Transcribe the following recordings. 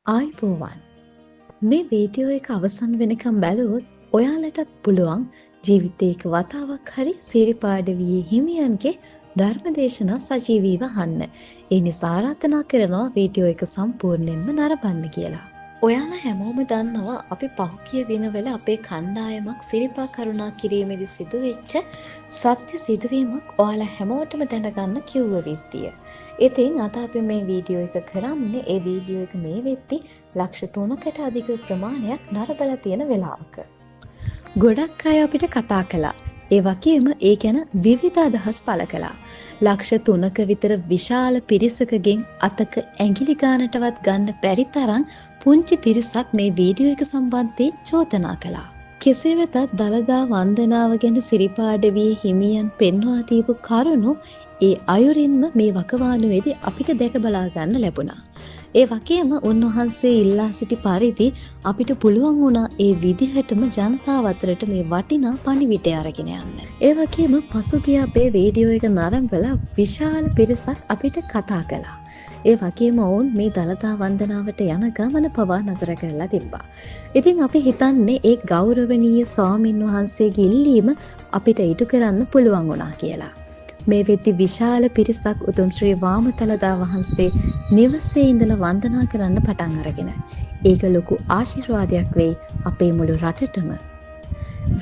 ආයිබෝවන් මේ වීඩියෝ එක අවසන් වෙනකම් බැලුවොත් ඔයාලටත් පුළුවන් ජීවිතයක වතාවක් හරි සිරිපාඩවියේ හිමියන්ගේ ධර්මදේශනා සජීවීව අහන්න. ඒ නිසා ආරාධනා කරනවා වීඩියෝ එක සම්පූර්ණයෙන්ම නරඹන්න කියලා. ඔයාලා හැමෝම දන්නවා අපි පහුගිය දිනවල අපේ කණ්ඩායමක් සිරිපා කරුණා කිරීමේදී සිදුවෙච්ච සත්‍ය සිදුවීමක් ඔයාලා හැමෝටම දැනගන්න කිව්ව විදිය. ඉතින් අද අපි මේ වීඩියෝ එක කරන්නේ ඒ වීඩියෝ එක මේ වෙද්දි ලක්ෂ 3කට අධික ප්‍රමාණයක් නරඹලා තියෙන වෙලාවක. ගොඩක් අය අපිට කතා කළා. ඒ වගේම ඒ ගැන විවිධ අදහස් පළ කළා. ලක්ෂ 3ක විතර විශාල පිරිසකගෙන් අතක ඇඟිලි ගානටවත් ගන්න බැරි තරම් පුංචි පිරිසක් මේ වීඩියෝ එක සම්බන්ධයෙන් චෝදනා කළා. කෙසේ වෙතත් දළදා වන්දනාව ගැන සිරිපාඩවියේ හිමියන් පෙන්වා දීපු කරුණු ඒ අයුරින්ම මේ වකවානුවේදී අපිට දැක බලා ගන්න ලැබුණා. ඒ වගේම උන්වහන්සේ ඉල්ලා සිටි පරිදි අපිට පුළුවන් වුණා ඒ විදිහටම ජනතාව අතරට මේ වටිනා පණිවිඩය අරගෙන යන්න. ඒ වගේම පසුගිය අපේ වීඩියෝ එක නරඹලා විශාල පිරිසක් අපිට කතා කළා. ඒ වගේම ඔවුන් මේ දළදා වන්දනාවට යන ගමන පවා නතර කරලා තිබ්බා. ඉතින් අපි හිතන්නේ ඒ ගෞරවනීය ස්වාමින් වහන්සේගේ ඉල්ලීම අපිට ඉටු කරන්න පුළුවන් වුණා කියලා. මේ වෙද්දි විශාල පිරිසක් උතුම් ශ්‍රී වාමතලදා වහන්සේ නිවසේ ඉඳලා වන්දනා කරන්න පටන් අරගෙන. ඒක ලොකු ආශිර්වාදයක් වෙයි අපේ මුළු රටටම.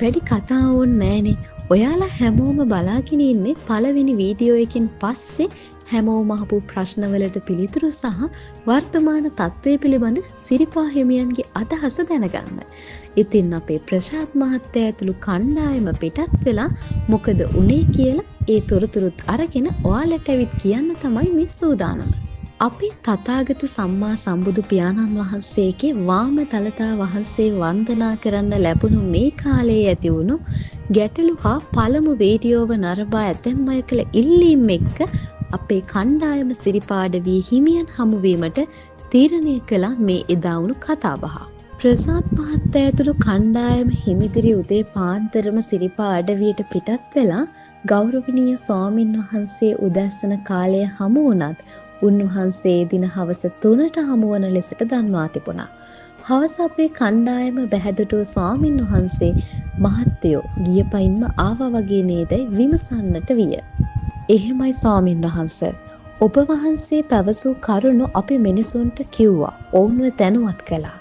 වැඩි කතා ඕනේ නෑනේ. ඔයාලා හැමෝම බලාගෙන ඉන්නේ පළවෙනි වීඩියෝ එකෙන් පස්සේ හැමෝම අහපු ප්‍රශ්නවලට පිළිතුරු සහ වර්තමාන තත්ත්වය පිළිබඳ සිරිපා හිමියන්ගේ අදහස දැනගන්න. ඉතින් අපේ ප්‍රශාත් මහත්තයා ඇතුළු කණ්ඩායම පිටත් වෙලා මොකද උනේ කියලා ඒ තොරතුරුත් අරගෙන ඔයාලට ඇවිත් කියන්න තමයි මේ සූදානම. අපි තථාගත සම්මා සම්බුදු පියාණන් වහන්සේගේ වාම තලතා වහන්සේ වන්දනා කරන්න ලැබුණු මේ කාලයේ ඇති වුණු ගැටලු හා පළමු වීඩියෝව නරඹා ඇතැම් අය කළ ඉල්ලීම් එක්ක අපේ කණ්ඩායම සිරිපාඩවී හිමියන් හමුවීමට තීරණය කළ මේ එදා වුණු කතාබහ. ප්‍රසාද් මහත්තයා ඇතුළු කණ්ඩායම හිමිදිරි උදේ පාන්දරම සිරිපා අඩවියට පිටත් වෙලා ගෞරවනීය ස්වාමින් වහන්සේ උදැසන කාලය හමු වුණත් උන්වහන්සේ දින හවස 3ට හමුවන ලෙසට දන්වා තිබුණා. හවස අපේ කණ්ඩායම බැහැදුටුව ස්වාමින් වහන්සේ මහත්තයෝ ගිය පයින්ම ආවා වගේ නේදයි විමසන්නට විය. එහෙමයි ස්වාමින් වහන්සේ. ඔබ වහන්සේ පැවසූ කරුණු අපි මිනිසුන්ට කිව්වා. ඔවුන්ව දැනුවත් කළා.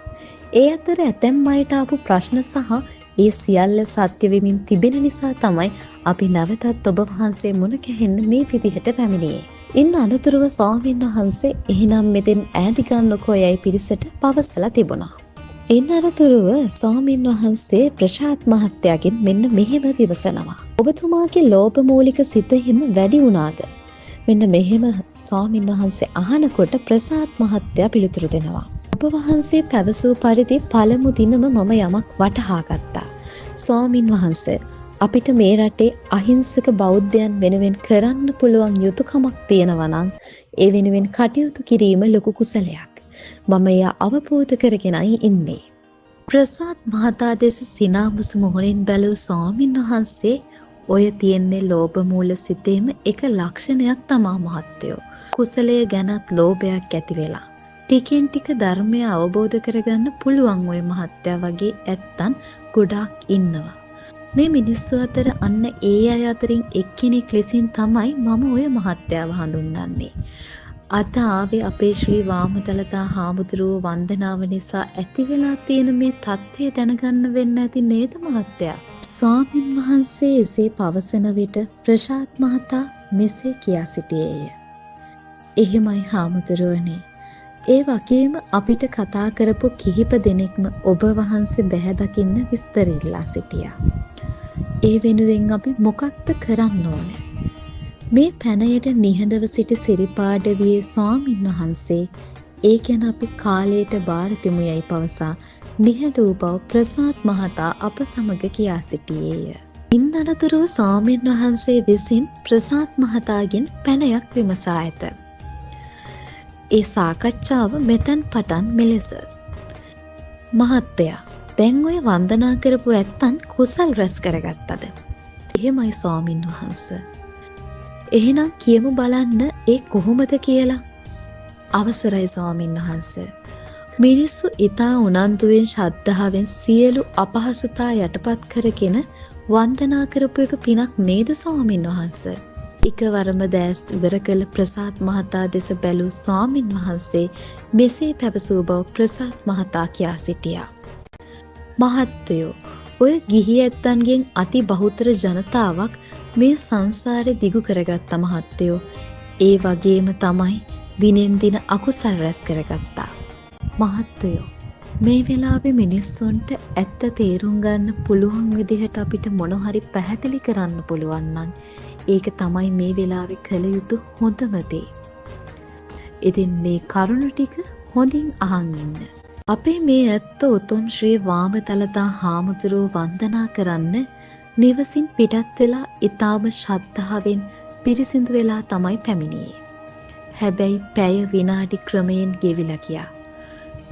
ඒ අතර ඇතැම් අයට ආපු ප්‍රශ්න සහ ඒ සියල්ල සත්‍ය වෙමින් තිබෙන නිසා තමයි අපි නැවතත් ඔබ වහන්සේ මුණ ගැහෙන්න මේ විදිහට පැමිණියේ. ඉන්න අනතුරුව ස්වාමීන් වහන්සේ එහෙනම් මෙතෙන් ඈදි ගන්නකෝ යයි පිරිසට පවසලා තිබුණා. ඉන්න අනතුරුව ස්වාමීන් වහන්සේ ප්‍රශාත් මහත්තයාගෙන් මෙන්න මෙහෙම විමසනවා. ඔබතුමාගේ ලෝභ මූලික සිත හිම වැඩි වුණාද? මෙන්න මෙහෙම ස්වාමීන් වහන්සේ අහනකොට ප්‍රශාත් මහත්තයා පිළිතුරු දෙනවා. ඔබ වහන්සේ පැවසූ පරිදි පළමු දිනම මම යමක් වටහා ගත්තා. ස්වාමින් වහන්සේ අපිට මේ රටේ අහිංසක බෞද්ධයන් වෙනුවෙන් කරන්න පුළුවන් යුතුයකමක් තියෙනවා නම් ඒ වෙනුවෙන් කටයුතු කිරීම ලොකු කුසලයක්. මම එය අවබෝධ කරගෙනයි ඉන්නේ. ප්‍රසාද් මහතා දෙස සිනාමුසු මොහොනින් බැලූ ස්වාමින් වහන්සේ ඔය තියෙන්නේ ලෝභ මූල සිතේම එක ලක්ෂණයක් තමා මහත්තයෝ. කුසලයේ ගැනත් ලෝභයක් ඇති වෙලා ටිකෙන් ටික ධර්මය අවබෝධ කරගන්න පුළුවන් ඔය මහත්තයා වගේ ඇත්තන් ගොඩාක් ඉන්නවා. මේ මිනිස්සු අතර අන්න ඒ අය අතරින් එක්කෙනෙක් ලෙසින් තමයි මම ඔය මහත්තයාව හඳුන්වන්නේ. අද ආවේ අපේ ශ්‍රී වාමදලතා හාමුදුරුවෝ වන්දනාව නිසා ඇති වෙලා තියෙන මේ தත්ත්වය දැනගන්න වෙන්න ඇති නේද මහත්තයා? ස්වාමින් වහන්සේ එසේ පවසන විට ප්‍රශාත් මහතා මෙසේ කියා සිටියේය. එහෙමයි හාමුදුරුවනේ. ඒ වගේම අපිට කතා කරපු කිහිප දෙනෙක්ම ඔබ වහන්සේ බැහැ දකින්න විස්තර ඉල්ලා සිටියා. ඒ වෙනුවෙන් අපි මොකක්ද කරන්න ඕනේ? මේ පැනයට නිහඬව සිටි සිරිපාඩවියේ ස්වාමින් වහන්සේ ඒ ගැන අපි කාලයට බාර දෙමු යයි පවසා නිහඬ වූ බව ප්‍රසාද් මහතා අප සමග කියා සිටියේය. ඉන් අනතුරුව ස්වාමින් වහන්සේ විසින් ප්‍රසාද් මහතාගෙන් පැනයක් විමසා ඇත. ඒ සාකච්ඡාව මෙතෙන් පටන් මෙලෙස. මහත්තයා දැන් ඔය වන්දනා කරපු ඇත්තන් කුසල් රැස් කරගත්තද? එහෙමයි ස්වාමින් වහන්සේ. එහෙනම් කියමු බලන්න ඒ කොහොමද කියලා. අවසරයි ස්වාමින් වහන්සේ. මිනිස්සු ඊතා උනන්දුවෙන් ශ්‍රද්ධාවෙන් සියලු අපහසුතා යටපත් කරගෙන වන්දනා කරපු එක පිනක් නේද ස්වාමින් වහන්සේ? එකවරම දැස් ඉවර කළ ප්‍රසාද් මහතා දෙස බැලූ ස්වාමින් වහන්සේ මෙසේ පැවසූ බව ප්‍රසාද් මහතා කියා සිටියා. මහත්තයෝ, ඔය ගිහි ඇත්තන්ගෙන් අති බහුතර ජනතාවක් මේ සංසාරේ දිගු කරගත්ත මහත්තයෝ. ඒ වගේම තමයි දිනෙන් දින අකුසල් රැස් කරගත්තා. මහත්තයෝ, මේ වෙලාවේ මිනිස්සුන්ට ඇත්ත තේරුම් ගන්න පුළුවන් විදිහට අපිට මොන හරි පැහැදිලි කරන්න පුළුවන් නම් ඒක තමයි මේ වෙලාවේ කළ යුතු හොඳම දේ. ඉතින් මේ කරුණ ටික හොඳින් අහන් ඉන්න. අපේ මේ ඇත්ත උතුම් ශ්‍රී වාමතලතා හාමුදුරුව වන්දනා කරන්න නිවසින් පිටත් වෙලා ඊටාම ශ්‍රද්ධාවෙන් පිරිසිදු වෙලා තමයි පැමිණියේ. හැබැයි පැය විනාඩි ක්‍රමයෙන් ගෙවිලා ගියා.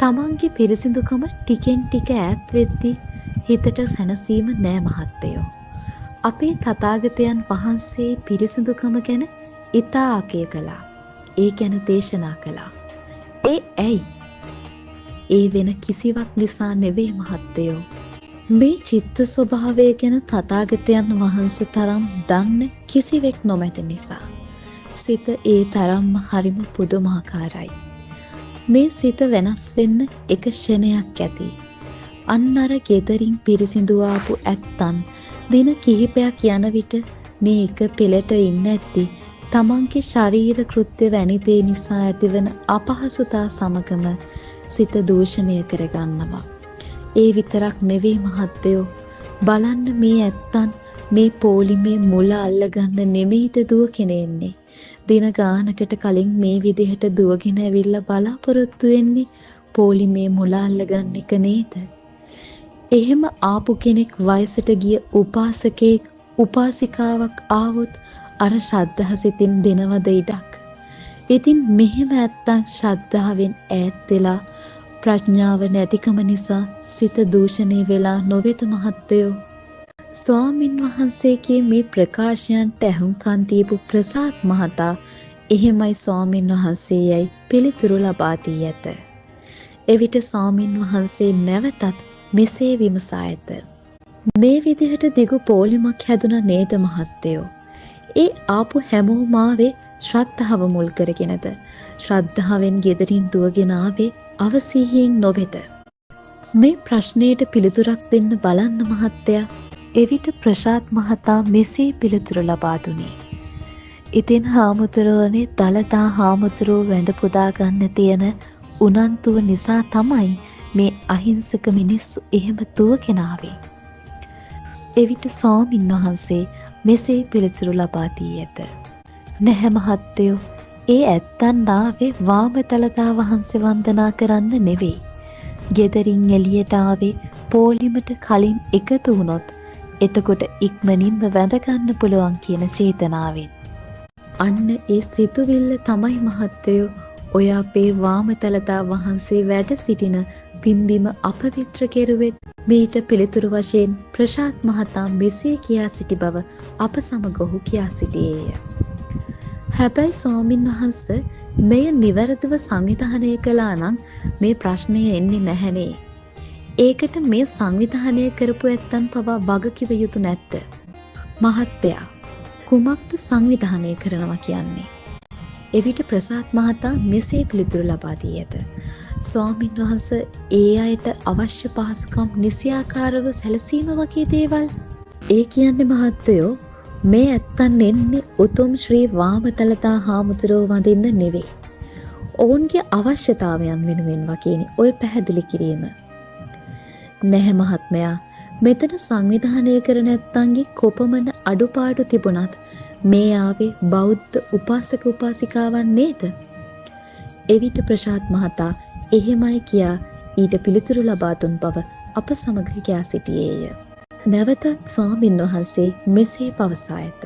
තමන්ගේ පිරිසිදුකම ටිකෙන් ටික ඈත් වෙද්දී හිතට සැනසීම නෑ මහත්තයෝ. අපේ තථාගතයන් වහන්සේ පිරිසිදුකම ගැන ඊතා අගය කළා. ඒ ගැන දේශනා කළා. ඒ ඇයි? ඒ වෙන කිසිවක් නිසා නෙවෙයි මහත්තයෝ. මේ චිත්ත ස්වභාවය ගැන තථාගතයන් වහන්සේ තරම් දන්න කිසිවෙක් නොමැති නිසා. සිත ඒ තරම්ම හරිම පුදුමාකාරයි. මේ සිත වෙනස් වෙන්න එක ක්ෂණයක් ඇති. අන්න අර ගෙදරින් පිරිසිදු ආපු ඇත්තන් දින කිහිපයක් යන විට මේ එක පෙළට ඉන්න ඇති තමන්ගේ ශරීර කෘත්‍ය වැනි දේ නිසා ඇතිවන අපහසුතා සමගම සිත දූෂණය කරගන්නවා. ඒ විතරක් නෙවෙයි මහත්තයෝ, බලන්න මේ ඇත්තන් මේ පොලිමේ මුල අල්ලගන්න නෙමෙයිද දුවගෙන එන්නේ. දින ගානකට කලින් මේ විදිහට දුවගෙන ඇවිල්ලා බලාපොරොත්තු වෙන්නේ පොලිමේ මුල අල්ලගන්න එක නේද? එහෙම ආපු කෙනෙක් වයසට ගිය උපාසකෙක් උපාසිකාවක් ආවොත් අර ශ්‍රද්ධා සිතින් දෙනවද ඉඩක්? ඉතින් මෙහෙම ඇත්තන් ශ්‍රද්ධාවෙන් ඈත් වෙලා ප්‍රඥාව නැතිකම නිසා සිත දූෂණය වෙලා නොවේද මහත්තයෝ? ස්වාමින් වහන්සේගේ මේ ප්‍රකාශයන්ට ඇහුම්කන් දීපු ප්‍රසාද් මහතා එහෙමයි ස්වාමින් වහන්සේයයි පිළිතුරු ලබා දී ඇත. එවිට ස්වාමින් වහන්සේ නැවතත් මෙසේ විමසා ඇත. මේ විදිහට දිගු පොලිමක් හැදුන නේද මහත්තයෝ? ඒ ආපු හැමෝම ආවේ ශ්‍රද්ධාව මුල් කරගෙනද? ශ්‍රද්ධාවෙන් ගෙදරින් දුවගෙන ආවේ අවසීහියෙන් නොවේද? මේ ප්‍රශ්නයට පිළිතුරක් දෙන්න බලන්න මහත්තයා. එවිට ප්‍රසාද් මහතා මෙසේ පිළිතුරු ලබා දුනේ. ඉතින් හාමුදුරුවනේ, දළදා හාමුදුරුව වැඳ පුදා ගන්න තියෙන උනන්දුව නිසා තමයි මේ අහිංසක මිනිස්සු එහෙම දුවගෙන ආවේ. එවිට ස්වාමින් වහන්සේ මෙසේ පිළිතුරු ලබා දී ඇත. නැහැ මහත්තයෝ, ඒ ඇත්තන් ආවේ වාමතලතා වහන්සේ වන්දනා කරන්න නෙවෙයි. ගෙදරින් එළියට ආවේ පොලිමට කලින් එකතු වුණොත් එතකොට ඉක්මනින්ම වැඳ ගන්න පුළුවන් කියන චේතනාවෙන්. අන්න ඒ සිතුවිල්ල තමයි මහත්තයෝ ඔය අපේ වාමතලතා වහන්සේ වැඩ සිටින පිම්බිම අපවිත්‍ර කෙරුවෙත්. මීට පිළිතුරු වශයෙන් ප්‍රසාද් මහතා මෙසේ කියා සිටි බව අප සමග ඔහු කියා සිටියේය. හැබැයි ස්වාමින් වහන්සේ මෙය නිවැරදිව සංවිධානය කළා නම් මේ ප්‍රශ්නය එන්නේ නැහැනේ. ඒකට මේ සංවිධානය කරපු ඇත්තන් පවා වග කිව යුතු නැද්ද? මහත්තයා, කුමක්ද සංවිධානය කරනවා කියන්නේ? එවිට ප්‍රසාද් මහතා මෙසේ පිළිතුරු ලබා දී ඇත. ස්වාමින් වහන්සේ, ඒ අයට අවශ්‍ය පහසුකම් නිසියාකාරව සැලසීම වගේ දේවල්. ඒ කියන්නේ මහත්තයෝ, මේ ඇත්තන් එන්නේ උතුම් ශ්‍රී වාමතලතා හාමුදුරුව වඳින්න නෙවෙයි. ඔවුන්ගේ අවශ්‍යතාවයන් වෙනුවෙන් වගේනේ ඔය පැහැදිලි කිරීම. නැහැ මහත්මයා, මෙතන සංවිධානය කරන ඇත්තන්ගේ කොපමණ අඩුපාඩු තිබුණත් මේ ආවේ බෞද්ධ උපාසක උපාසිකාවන් නේද? එවිට ප්‍රසාද් මහතා එහෙමයි කියා ඊට පිළිතුරු ලබා දුන් බව අප සමග කියා සිටියේය. නැවතත් ස්වාමින් වහන්සේ මෙසේ පවසා ඇත.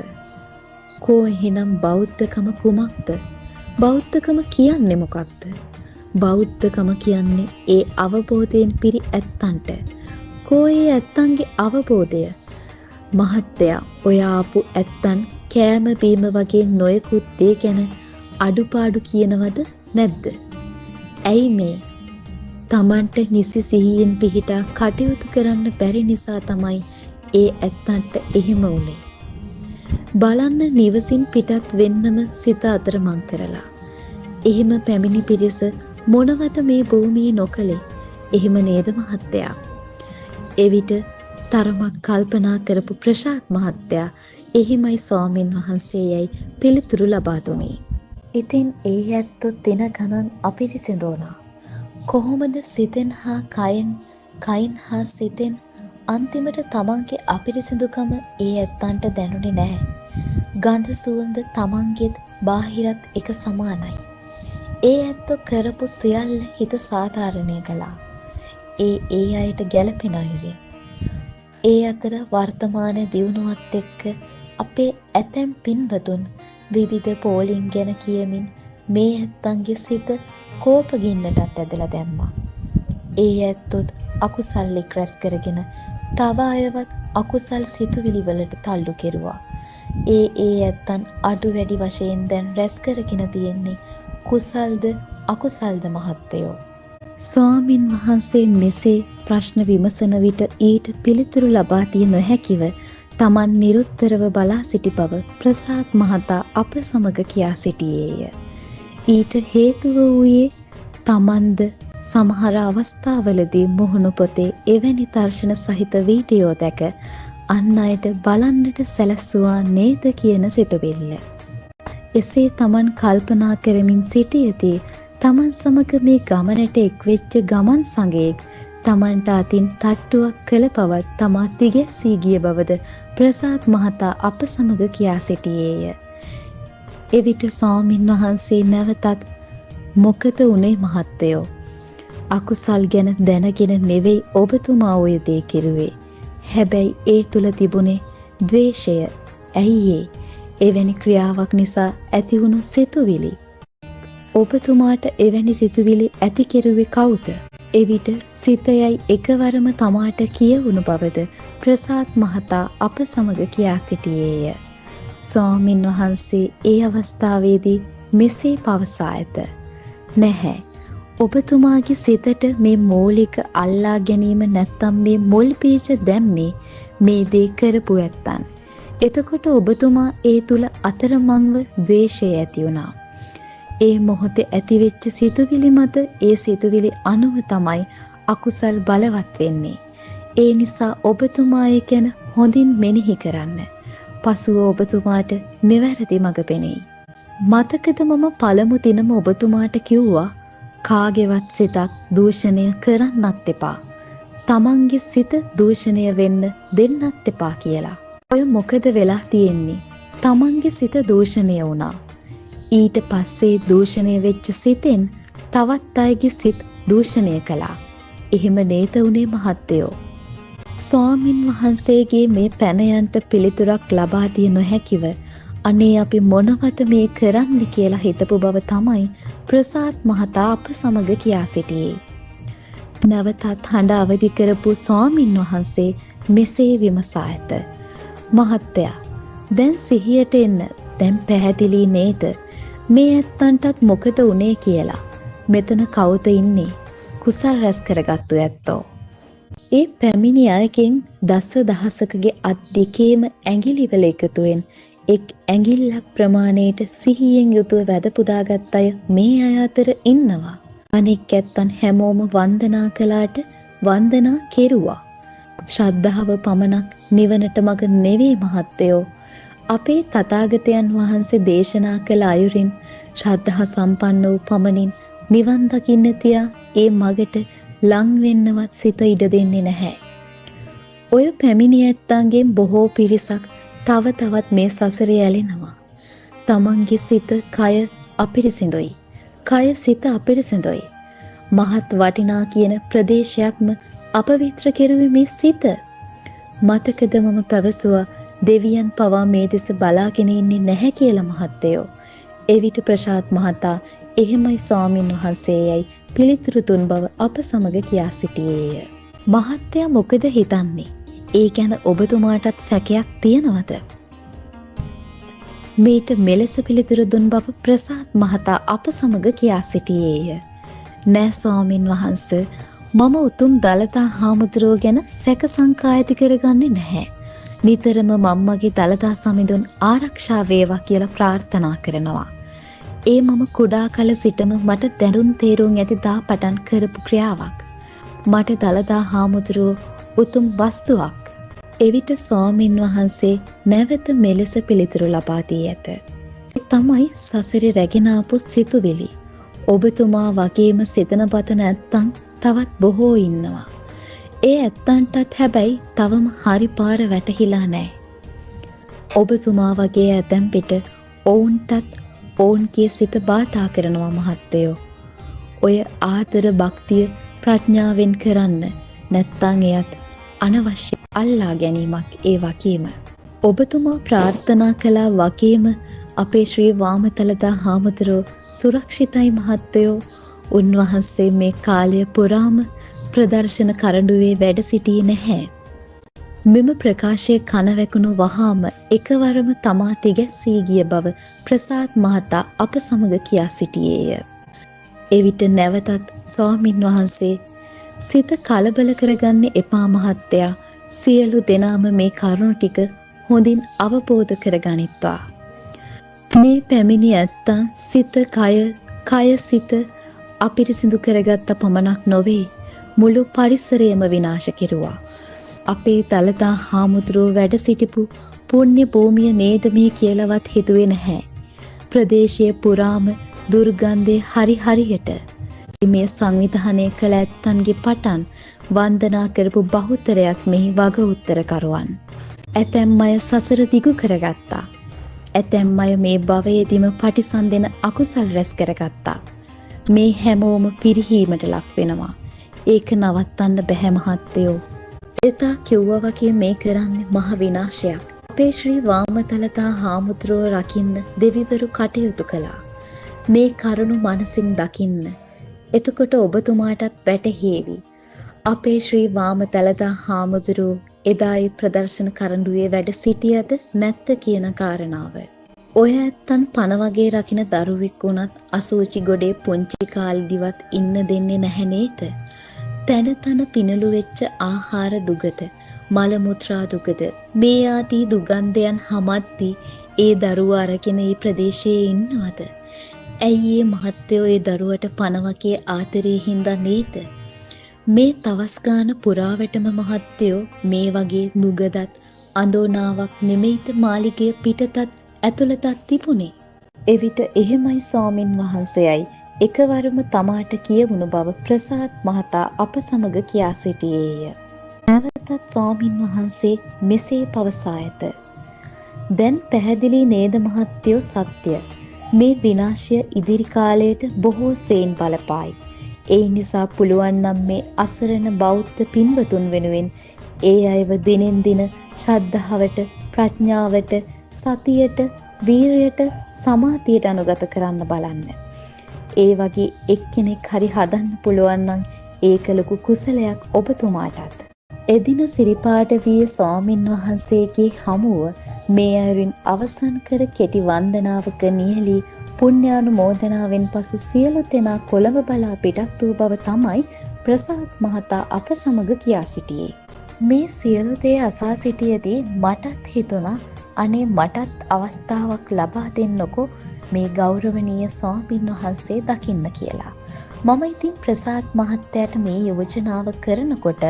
කෝ එහෙනම් බෞද්ධකම කුමක්ද? බෞද්ධකම කියන්නේ මොකක්ද? බෞද්ධකම කියන්නේ ඒ අවබෝධයෙන් පිරි ඇත්තන්ට. කෝ ඒ ඇත්තන්ගේ අවබෝධය? මහත්තයා, ඔය ආපු ඇත්තන් කෑම බීම වගේ නොයෙකුත් දේ ගැන අඩුපාඩු කියනවද නැද්ද? ඇයි මේ? තමන්ට නිසි සිහියෙන් පිහිටා කටයුතු කරන්න බැරි නිසා තමයි ඒ ඇත්තන්ට එහෙම වුනේ. බලන්න නිවසින් පිටත් වෙන්නම සිත අතරමං කරලා. එහෙම පැමිණි පිරිස මොනවද මේ භූමියේ නොකලේ? එහෙම නේද මහත්තයා? එවිට තරමක් කල්පනා කරපු ප්‍රශාත් මහත්තයා එහිමයි ස්වාමින් වහන්සේයයි පිළිතුරු ලබා දුනේ. ඉතින් ඒ ඇත්තෝ දින ගණන් අපිරිසිදු වුණා. කොහොමද සිතෙන් හා කයින් හා සිතෙන් අන්තිමට තමන්ගේ අපිරිසිදුකම ඒ ඇත්තන්ට දැනුනේ නැහැ. ගඳ සුවඳ තමන්ගේත් බාහිරත් එක සමානයි. ඒ ඇත්තෝ කරපු සියල්ල හිත සාධාරණය කළා. ඒ අයට ගැළපෙන අයුරින්. ඒ අතර වර්තමාන දියුණුවත් එක්ක අපේ ඇතැම් පින්වතුන් විවිධ පෝලිං ගැන කියමින් මේ ඇත්තන්ගේ සිත කෝපගින්නටත් ඇදලා දැම්මා. ඒ ඇත්තොත් අකුසල් රැස් කරගෙන තව අයවත් අකුසල් සිතුවිලි වලට තල්ලු කෙරුවා. ඒ ඇත්තන් අඩු වැඩි වශයෙන් දැන් රැස් කරගෙන තියෙන්නේ කුසල්ද අකුසල්ද මහත්තයෝ. ස්වාමින් වහන්සේ මෙසේ ප්‍රශ්න විමසන විට ඊට පිළිතුරු ලබා දිය නොහැකිව තමන් නිරුත්තරව බලා සිටි බව ප්‍රසාද් මහතා අප සමග කියා සිටියේය. ඊට හේතුව වූයේ තමන්ද සමහර අවස්ථාවලදී මුහුණු පොතේ එවැනි දර්ශන සහිත වීඩියෝ දැක අන් අයට බලන්නට සැලැස්සුවා නේද කියන සිතුවිල්ල. එසේ තමන් කල්පනා කරමින් සිටියදී තමන් සමග මේ ගමනට එක්වෙච්ච ගමන් සඟයෙක් තමන්ට අතින් තට්ටුවක් කළ බවත් තමා තිගැස්සී ගිය බවද ප්‍රසාද් මහතා අප සමග කියා සිටියේය. එවිට ස්වාමින් වහන්සේ නැවතත් මොකද උනේ මහත්තයෝ? අකුසල් ගැන දැනගෙන නෙවෙයි ඔබතුමා ඔය දේ කෙරුවේ. හැබැයි ඒ තුල තිබුණේ ද්වේෂය. ඇයි ඒ? එවැනි ක්‍රියාවක් නිසා ඇතිවුණු සිතුවිලි. ඔබතුමාට එවැනි සිතුවිලි ඇති කෙරුවේ කවුද? එවිට සිතයයි එකවරම තමාට කියවුණු බවද ප්‍රසාද් මහතා අප සමග කියා සිටියේය. ස්වාමින් වහන්සේ ඒ අවස්ථාවේදී මෙසේ පවසා ඇත. නැහැ. ඔබතුමාගේ සිතට මේ මූලික අල්ලා ගැනීම නැත්තම් මේ මුල් බීජ දැම්මේ මේ දේ කරපු ඇත්තන්. එතකොට ඔබතුමා ඒ තුල අතරමංව ද්වේෂය ඇති වුණා. ඒ මොහොතේ ඇතිවෙච්ච සිතුවිලි මත ඒ සිතුවිලි අනුව තමයි අකුසල් බලවත් වෙන්නේ. ඒ නිසා ඔබතුමා ඒ ගැන හොඳින් මෙනෙහි කරන්න. පසුව ඔබතුමාට නිවැරදි මඟ පෙනෙයි. මතකද මම පළමු දිනම ඔබතුමාට කිව්වා කාගේවත් සිතක් දූෂණය කරන්නත් එපා. තමන්ගේ සිත දූෂණය වෙන්න දෙන්නත් එපා කියලා. ඔය මොකද වෙලා තියෙන්නේ? තමන්ගේ සිත දූෂණය වුණා. ඊට පස්සේ දූෂණය වෙච්ච සිතෙන් තවත් අයගේ සිත දූෂණය කළා. එහෙම නේද උනේ මහත්තයෝ? ස්වාමින් වහන්සේගේ මේ පැනයන්ට පිළිතුරක් ලබා දිය නොහැකිව අනේ අපි මොනවද මේ කරන්නේ කියලා හිතපු බව තමයි ප්‍රසාද් මහතා අප සමග කියා සිටියේ. නැවතත් හඬ අවදි කරපු ස්වාමින් වහන්සේ මෙසේ විමසා ඇත. මහත්තයා, දැන් සිහියට එන්න. දැන් පැහැදිලි නේද මේ ඇත්තන්ටත් මොකද උනේ කියලා? මෙතන කවුද ඉන්නේ? කුසල් රැස් කරගත්තු ඇත්තෝ. ඒ පැමිණි අයගෙන් දසදහසකගේ අත් දෙකේම ඇඟිලිවල එකතුවෙන් එක් ඇඟිල්ලක් ප්‍රමාණයට සිහියෙන් යුතුව වැද පුදාගත් අය මේ අය අතර ඉන්නවා. අනික් ඇත්තන් හැමෝම වන්දනා කළාට වන්දනා කෙරුවා. ශ්‍රද්ධාව පමණක් නිවනට මඟ නෙවෙයි මහත්තයෝ. අපේ තථාගතයන් වහන්සේ දේශනා කළ අයුරින් ශ්‍රද්ධා සම්පන්න වූ පමණින් නිවන් දකින්න තියා ඒ මගට ලං වෙන්නවත් සිත ඉඩ දෙන්නේ නැහැ. ඔය පැමිණි ඇත්තන්ගෙන් බොහෝ පිරිසක් තව තවත් මේ සසරේ ඇලෙනවා. තමන්ගේ සිත කය අපිරිසිදුයි. කය සිත අපිරිසිදුයි. මහත් වටිනා කියන ප්‍රදේශයක්ම අපවිත්‍ර කෙරුවේ මේ සිත. මතකද මම පැවසුවා දෙවියන් පවා මේ දෙස බලාගෙන ඉන්නේ නැහැ කියලා මහත්තයෝ. එවිට ප්‍රශාත් මහතා එහෙමයි ස්වාමින් වහන්සේයයි පිළිතුරු දුන් බව අප සමග කියා සිටියේය. මහත්තයා මොකද හිතන්නේ? ඒ ගැන ඔබතුමාටත් සැකයක් තියනවද? මේට මෙලෙස පිළිතුරු දුන් බව ප්‍රසාද් මහතා අප සමග කියා සිටියේය. නෑ ස්වාමින් වහන්සේ, මම උතුම් දළදා හාමුදුරුවෝ ගැන සැක සංකා ඇති කරගන්නේ නැහැ. නිතරම මම්මගේ දළදා සමිඳුන් ආරක්ෂා වේවා කියලා ප්‍රාර්ථනා කරනවා. ඒ මම කුඩා කල සිටම මට දැනුම් තේරුම් ඇති දා පටන් කරපු ක්‍රියාවක්. මට දළදා හාමුදුරුවෝ උතුම් වස්තුවක්. එවිට ස්වාමින් වහන්සේ නැවත මෙලෙස පිළිතුරු ලබා දී ඇත. තමයි සසරේ රැගෙන ආපු සිතුවිලි. ඔබතුමා වගේම සිතන පතන ඇත්තන් තවත් බොහෝ ඉන්නවා. ඒ ඇත්තන්ටත් හැබැයි තවම හරි පාර වැටහිලා නැහැ. ඔබතුමා වගේ ඇතැම් පිට ඔවුන්ටත් ඔවුන්ගේ සිත බාධා කරනවා මහත්තයෝ. ඔය ආදර භක්තිය ප්‍රඥාවෙන් කරන්න, නැත්තම් එයත් අනවශ්‍ය අල්ලා ගැනීමක් ඒ වගේම. ඔබතුමා ප්‍රාර්ථනා කළා වගේම අපේ ශ්‍රී වාමතලදා හාමුදුරුවෝ සුරක්ෂිතයි මහත්තයෝ. උන්වහන්සේ මේ කාලය පුරාම ප්‍රදර්ශන කරඬුවේ වැඩ සිටියේ නැහැ. මෙම ප්‍රකාශය කනවැකුණු වහාම එකවරම තමා තිගැස්සී ගිය බව ප්‍රසාද් මහතා අප සමග කියා සිටියේය. එවිට නැවතත් ස්වාමින් වහන්සේ සිත කලබල කරගන්න එපා මහත්තයා. සියලු දෙනාම මේ කරුණු ටික හොඳින් අවබෝධ කරගනිත්වා. මේ පැමිණි ඇත්තන් සිත කය සිත අපිරිසිදු කරගත්ත පමණක් නොවේ, මුළු පරිසරයම විනාශ කෙරුවා. අපේ දළදා හාමුදුරුවෝ වැඩ සිටිපු පුණ්‍ය භූමිය නේද මේ කියලාවත් හිතුවේ නැහැ. ප්‍රදේශයේ පුරාම දුර්ගන්ධේ හරියට මේ සංවිධානය කළ ඇත්තන්ගේ පටන් වන්දනා කරපු බහුතරයක් මෙහි වග උත්තර කරුවන්. ඇතැම් අය සසර දිගු කරගත්තා. ඇතැම් අය මේ භවයේදීම පටිසන් දෙන අකුසල් රැස් කරගත්තා. මේ හැමෝම පිරිහීමට ලක් වෙනවා. ඒක නවත්තන්න බැහැ මහත්තයෝ. එතා කිව්වා වගේ මේ කරන්නේ මහ විනාශයක්. අපේ ශ්‍රී වාමතලදා හාමුදුරුවෝ රකින්න දෙවිවරු කටයුතු කළා. මේ කරුණු මනසින් දකින්න. එතකොට ඔබතුමාටත් වැටහේවි. අපේ ශ්‍රී වාමතලදා හාමුදුරුවෝ එදායි ප්‍රදර්ශන කරඬුවේ වැඩ සිටියද නැත්ත කියන කාරණාව. ඔය ඇත්තන් පණ වගේ රකින්න දරුවෙක් වුණත් අසූචි ගොඩේ පුංචි කාලෙදිවත් ඉන්න දෙන්නේ නැහැ නේද? තන තන පිනලු වෙච්ච ආහාර දුගද, මල මුත්‍රා දුගද, මේ ආදී දුගන්ධයන් හමද්දී ඒ දරුවා අරගෙන මේ ප්‍රදේශයේ ඉන්නවද? ඇයි මේ මහත්තයෝ ඒ දරුවට පණ වගේ ආදරේ හින්දා නේද? මේ තවස් ගාන පුරාවටම මහත්තයෝ මේ වගේ නුගදත් අඳෝනාවක් නෙමෙයිද මාලිගය පිටතත් ඇතුළතත් තිබුණේ. එවිට එහෙමයි ස්වාමින් වහන්සේයි එකවරම තමාට කියවුණු බව ප්‍රසාද් මහතා අප සමග කියා සිටියේය. නැවතත් ස්වාමින් වහන්සේ මෙසේ පවසා ඇත. දැන් පැහැදිලි නේද මහත්තයෝ සත්‍ය. මේ විනාශය ඉදිරි කාලයට බොහෝ සෙයින් බලපායි. ඒ නිසා පුළුවන් නම් මේ අසරණ බෞද්ධ පින්වතුන් වෙනුවෙන් ඒ අයව දිනෙන් දින ශ්‍රද්ධාවට, ප්‍රඥාවට, සතියට, වීරයට, සමාධියට අනුගත කරන්න බලන්න. ඒ වගේ එක්කෙනෙක් හරි හදන්න පුළුවන් නම් ඒක ලොකු කුසලයක් ඔබතුමාටත්. එදින සිරිපාඩවියේ ස්වාමින් වහන්සේගේ හමුව මේ අයුරින් අවසන් කර කෙටි වන්දනාවක නියැලී පුණ්‍යානුමෝදනාවෙන් පසු සියලු දෙනා කොළඹ බලා පිටත් වූ බව තමයි ප්‍රසාද් මහතා අප සමග කියා සිටියේ. මේ සියලු දේ අසා සිටියේදී මටත් හිතුණා අනේ මටත් අවස්ථාවක් ලබා දෙන්නකෝ මේ ගෞරවනීය ස්වාමීන් වහන්සේ දකින්න කියලා. මම ඉතින් ප්‍රසාද් මහත්තයාට මේ යෝජනාව කරනකොට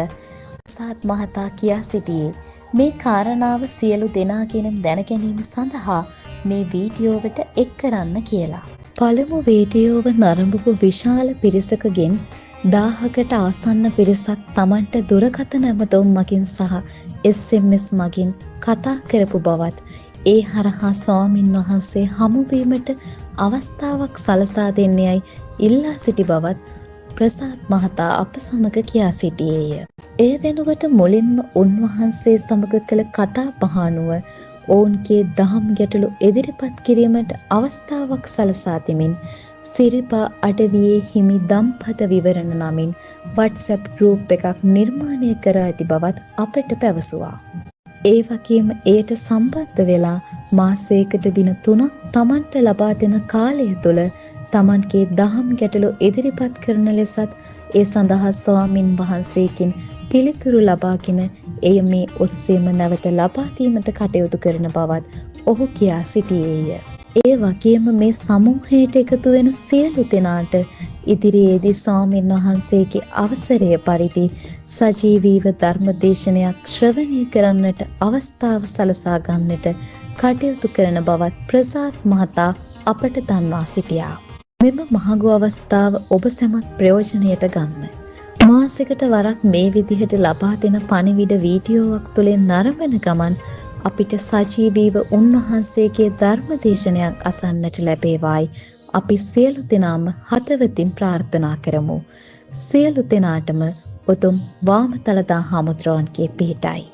ප්‍රසාද් මහතා කියා සිටියේ මේ කාරණාව සියලු දෙනාගෙන් දැන ගැනීම සඳහා මේ වීඩියෝවට එක් කරන්න කියලා. පළමු වීඩියෝව නරඹපු විශාල පිරිසකගෙන් 1000කට ආසන්න පිරිසක් Tamanට දුරකථන ඇමතුම් මගින් සහ SMS මගින් කතා කරපු බවත් ඒ හරහා ස්වාමින් වහන්සේ හමුවීමට අවස්ථාවක් සලසා දෙන්නේයි ඉල්ලා සිටි බවත් ප්‍රසාද් මහතා අප සමග කියා සිටියේය. ඒ වෙනුවට මුලින්ම උන්වහන්සේ සමග කළ කතා බහ අනුව ඔවුන්ගේ දහම් ගැටලු ඉදිරිපත් කිරීමට අවස්ථාවක් සලසා දෙමින් සිරිපා අඩවියේ හිමි දම්පත විවරණ නමින් WhatsApp group එකක් නිර්මාණය කර ඇති බවත් අපට පැවසුවා. ඒ වගේම එයට සම්බන්ධ වෙලා මාසයකට දින 3ක් Tamanට ලබා දෙන කාලය තුල තමන්ගේ දහම් ගැටලු ඉදිරිපත් කරන ලෙසත් ඒ සඳහා ස්වාමින් වහන්සේකින් පිළිතුරු ලබාගෙන එය මේ ඔස්සේම නැවත ලබා දීමට කටයුතු කරන බවත් ඔහු කියා සිටියේය. ඒ වගේම මේ සමූහයට එකතු වෙන සියලු දෙනාට ඉදිරියේදී ස්වාමින් වහන්සේගේ අවසරය පරිදි සජීවීව ධර්ම දේශනයක් ශ්‍රවණය කරන්නට අවස්ථාව සලසා ගන්නට කටයුතු කරන බවත් ප්‍රසාද් මහතා අපට දන්වා සිටියා. මෙම මහඟු අවස්ථාව ඔබ සැමත් ප්‍රයෝජනයට ගන්න. මාසයකට වරක් මේ විදිහට ලබා දෙන පණිවිඩ වීඩියෝවක් තුළින් නරඹන ගමන් අපිට සජීවීව උන්වහන්සේගේ ධර්ම දේශනයක් අසන්නට ලැබේවායි අපි සියලු දෙනාම හදවතින් ප්‍රාර්ථනා කරමු. සියලු දෙනාටම උතුම් වාමතලදා හාමුදුරුවන්ගේ පිහිටයි.